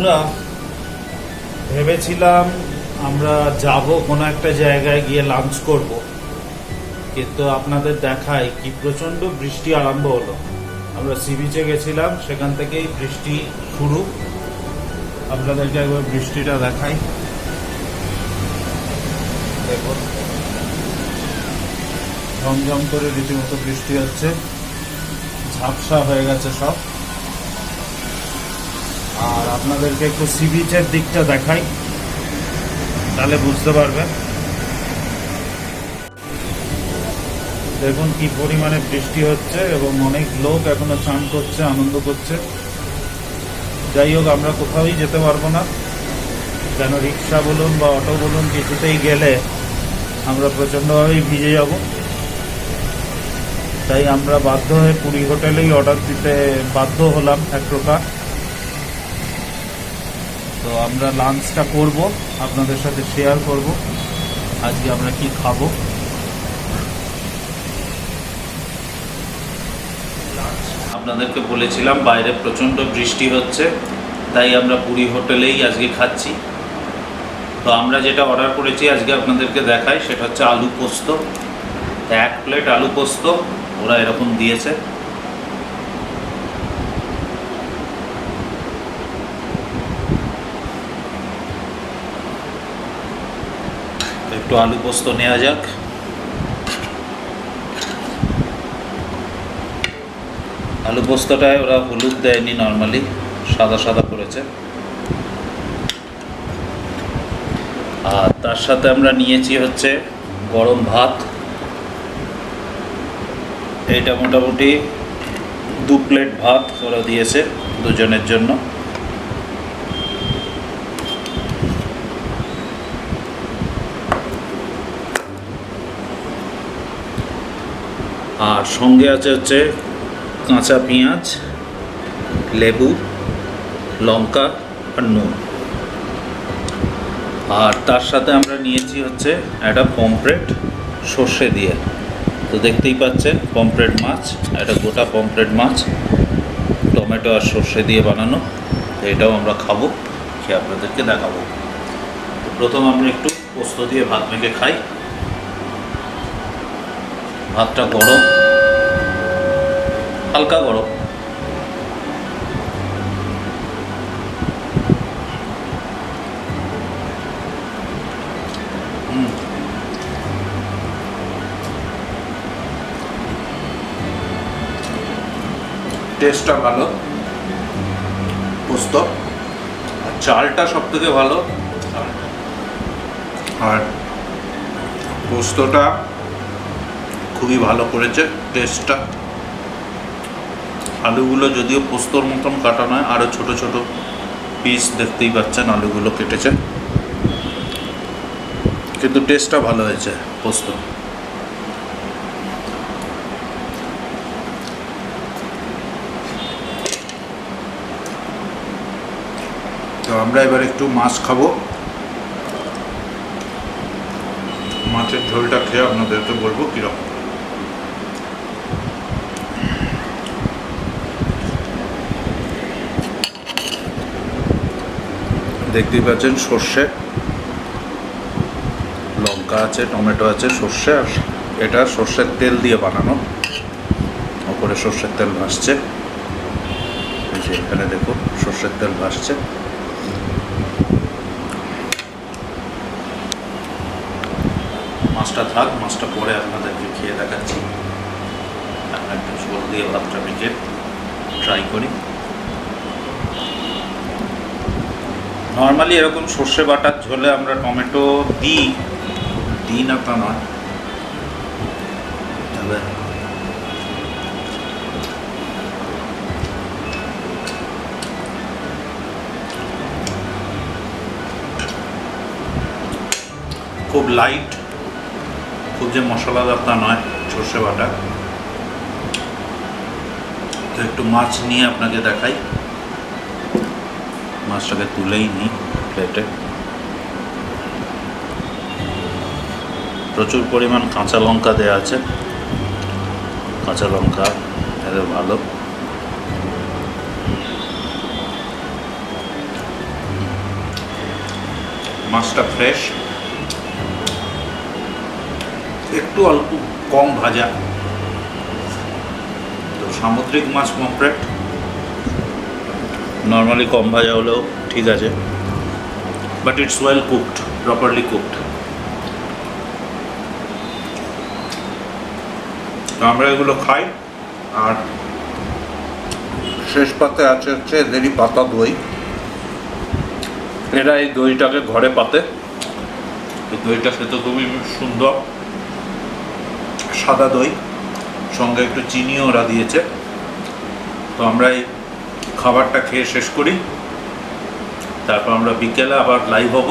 বন্ধুরা, ভেবেছিলাম আমরা যাব কোনো একটা জায়গায় গিয়ে লাঞ্চ করব, কিন্তু আপনাদের দেখাই কি প্রচন্ড বৃষ্টি আরম্ভ হলো। আমরা সি বিচে গেছিলাম, সেখান থেকেই বৃষ্টি শুরু। আপনাদেরকে একবার বৃষ্টিটা দেখাই, দেখুন ঝমঝম করে রীতিমতো বৃষ্টি হচ্ছে, ঝাপসা হয়ে গেছে সব। আর আপনাদেরকে একটু সি বিচের দিকটা দেখাই, তাহলে বুঝতে পারবেন। দেখুন কি পরিমাণে বৃষ্টি হচ্ছে এবং অনেক লোক এখনো স্নান করছে, আনন্দ করছে। যাই হোক, আমরা কোথাওই যেতে পারবো না, কেন রিক্সা বলুন বা অটো বলুন, কিছুতেই গেলে আমরা প্রচণ্ডভাবেই ভিজে যাব। তাই আমরা বাধ্য হয়ে পুরী হোটেলেই অর্ডার দিতে বাধ্য হলাম এক প্রকার। তো আমরা লাঞ্চটা করব, আপনাদের সাথে শেয়ার করব আজকে আমরা কি খাবো। আপনাদেরকে বলেছিলাম বাইরে প্রচণ্ড বৃষ্টি হচ্ছে, তাই আমরা পুরী হোটেলেই আজকে খাচ্ছি। তো আমরা যেটা অর্ডার করেছি আজকে আপনাদেরকে দেখাই, সেটা হচ্ছে আলু পোস্ত। 1 প্লেট আলু পোস্ত ওরা এরকম দিয়েছে। একটু আলু পোস্ত নেওয়া যাক। আলু পোস্তটায় ওরা হলুদ দেয়নি, নর্মালি সাদা সাদা করেছে। আর তার সাথে আমরা নিয়েছি হচ্ছে গরম ভাত। এইটা মোটামুটি 2 প্লেট ভাত ওরা দিয়েছে দুজনের জন্য। আর সঙ্গে আছে হচ্ছে কাঁচা পেঁয়াজ, লেবু, লঙ্কা আর নুন। আর তার সাথে আমরা নিয়েছি হচ্ছে একটা পমফ্রেট সর্ষে দিয়ে। তো দেখতেই পাচ্ছেন পমফ্রেট মাছ, একটা গোটা পমফ্রেট মাছ টমেটো আর সর্ষে দিয়ে বানানো। তো এটাও আমরা খাবো, খেয়ে আপনাদেরকে দেখাবো। তো প্রথম আমরা একটু পোস্ত দিয়ে ভাত মেখে খাই। ভাতটা গরম, হালকা গরম। টেস্টটা ভালো, পোস্ত আর চালটা সব থেকে ভালো। আর পোস্তটা খুবই ভালো করেছে টেস্টটা। আলুগুলো যদিও পোস্তর মতন কাটা নয়, আরও ছোট ছোট পিস দেখতেই পাচ্ছেন আলুগুলো কেটেছে, কিন্তু টেস্টটা ভালো হয়েছে পোস্ত। তো আমরা এবার একটু মাছ খাবো। মাছের ঝোলটা খেয়ে আপনাদেরকে বলবো কীরকম। দেখতেই পাচ্ছেন সর্ষে, লঙ্কা আছে, টমেটো আছে, সর্ষে। আর এটা সর্ষের তেল দিয়ে বানানো, ওপরে সর্ষের তেল ভাসছে। এই যে এখানে দেখুন সর্ষের তেল ভাসছে। মাছটা থাক, মাছটা পরে আপনাদেরকে খেয়ে দেখাচ্ছি। আমরা একটু ঝোল দিয়ে ভাতটা মেখে ট্রাই করি। নর্মালি এরকম সর্ষে বাটার ঝোলে আমরা টমেটো দিই না তা নয়, তবে খুব লাইট, খুব যে মশলাদার তা নয় সর্ষে বাটা। তো একটু মাছ নিয়ে আপনাকে দেখাই। মাছটাকে তুলেই নিই প্লেটে। প্রচুর পরিমাণ কাঁচা লঙ্কা দেওয়া আছে, কাঁচা লঙ্কা এদের ভালো। মাছটা ফ্রেশ, একটু অল্প কম ভাজা। তো সামুদ্রিক মাছ পমফ্রেট নর্মালি কম ভাজা হলেও ঠিক আছে, but it's well cooked, properly cooked. তো আমরা এগুলো খাই। আর শেষ পাতে আছে হচ্ছে এদেরই পাতা দই। এরা এই দইটাকে ঘরে পাতে, এই দইটা খেতে খুবই সুন্দর, সাদা দই, সঙ্গে একটু চিনিও ওরা দিয়েছে। তো আমরা এই খাবারটা খেয়ে শেষ করি, তারপর আমরা বিকেলে আবার লাইভ হব।